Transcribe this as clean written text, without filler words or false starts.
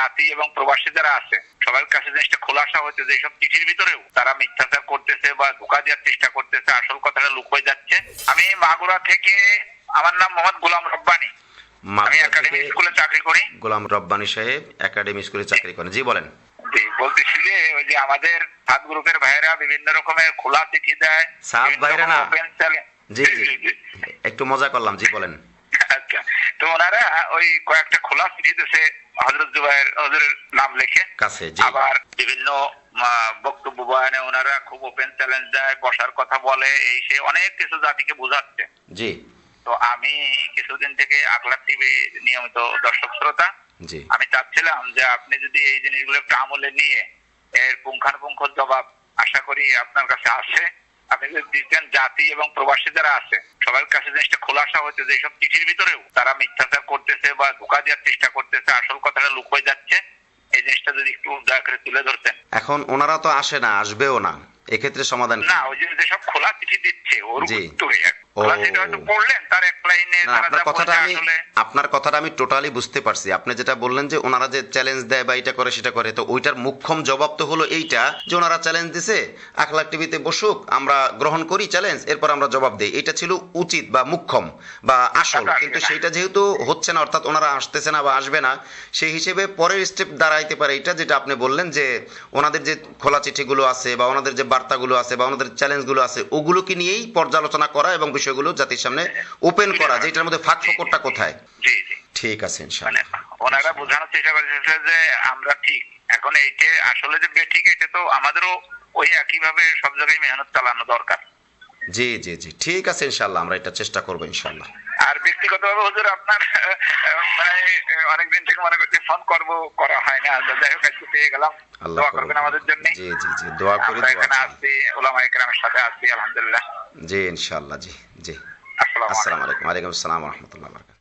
জাতি এবং প্রবাসী যারা আছে সবার কাছে জিনিসটা খোলাসা হচ্ছে যে সব চিঠির ভিতরেও তারা মিথ্যাচার করতেছে বা ধোঁকা দেওয়ার চেষ্টা করতেছে, আসল কথাটা লুকোয় যাচ্ছে। আমি মাগুরা থেকে, আমার নাম মোহাম্মদ গোলাম রব্বানী, আমি একাডেমি স্কুলে চাকরি করি। গোলাম রব্বানী সাহেব একাডেমি স্কুলে চাকরি করেন, জি বলেন। বলতেছি যে ওই যে আমাদের সাত গ্রুপের ভাইরা বিভিন্ন রকমের খোলা চিঠি দেয়। সাত ভাইরা না, জি জি একটু মজা করলাম, জি বলেন। আচ্ছা, তো ওনারা ওই কয়েকটা খোলা চিঠি দিয়েছে হযরত জুবায়ের হুজুরের নাম লিখে কাছে, আবার বিভিন্ন বক্তব্য বয়ানে ওনারা খুব ওপেন চ্যালেঞ্জ দেয়, বসার কথা বলে, এই সে অনেক কিছু জাতিকে বোঝাচ্ছে। জি, তো আমি কিছুদিন থেকে আকলাক টিভি নিয়মিত দর্শক শ্রোতা, জি আমি চাচ্ছিলাম যে আপনি যদি এই জিনিসগুলো একটু আমলে নিয়ে এর পুঙ্খানুপুঙ্খ জবাব আশা করি আপনার কাছে আসে, আপনি যদি দিতেন জাতি এবং প্রবাসী যারা আছে সবার কাছে জিনিসটা খোলাসা হচ্ছে যে সব চিঠির ভিতরেও তারা মিথ্যাচার করতেছে বা ধোঁকা দেওয়ার চেষ্টা করতেছে, আসল কথাটা লুকোয় যাচ্ছে, এই জিনিসটা যদি একটু দয়া করে তুলে ধরতেন। এখন ওনারা তো আসে না, আসবেও না, এক্ষেত্রে সমাধান না, ওই যে সব খোলা চিঠি দিচ্ছে ওর উত্তরে আপনার কথাটা আমি টোটালি বুঝতে পারছি। আপনি যেটা বললেন যে ওনারা যে চ্যালেঞ্জ দেয় বা এটা করে সেটা করে, তো ওইটার মুখ্যম জবাব তো হলো এইটা যে ওনারা চ্যালেঞ্জ দিছে, আকলাক টিভিতে বসুক, আমরা গ্রহণ করি চ্যালেঞ্জ, এরপর আমরা জবাব দেই, এটা ছিল উচিত বা মুখ্যম বা আসল। কিন্তু সেইটা যেহেতু হচ্ছে না, অর্থাৎ ওনারা আসতেছে না বা আসবে না, সেই হিসেবে পরের স্টেপ দাঁড়াইতে পারে এটা যেটা আপনি বললেন যে ওনাদের যে খোলা চিঠিগুলো আছে বা ওনাদের যে বার্তাগুলো আছে বা ওনাদের চ্যালেঞ্জগুলো আছে ওগুলোকে নিয়েই পর্যালোচনা করা এবং বিষয়গুলো জাতির সামনে ওপেন করা, যে এটার মধ্যে ফাঁক ফোকরটা কোথায়। জি জি ঠিক আছে, ইনশাআল্লাহ। ওনারা বোঝানোর চেষ্টা করতেছে যে আমরা ঠিক, এখন এইটা আসলে যে বেঠিক এটা তো আমাদেরও ওই একইভাবে সব জায়গায় মেহনত চালানো দরকার। জি জি জি ঠিক আছে, ইনশাআল্লাহ আমরা এটা চেষ্টা করবো ইনশাআল্লাহ। আর ব্যক্তিগতভাবে হুজুর আপনার মানে অনেকদিন থেকে মনে করছি ফোন করবো, করা হয় না, যাই হোক আজকে পেয়ে গেলাম। দোয়া করবেন আমাদের জন্য। জি জি জি দোয়া করি। আমরা এখানে আছি, উলামায়ে কেরামের সাথে আছি, আলহামদুলিল্লাহ। জি ইনশাআল্লাহ। জি জি আসসালামু আলাইকুম। ওয়া আলাইকুম আসসালাম ওয়া রাহমাতুল্লাহি ওয়া বারাকাতুহু।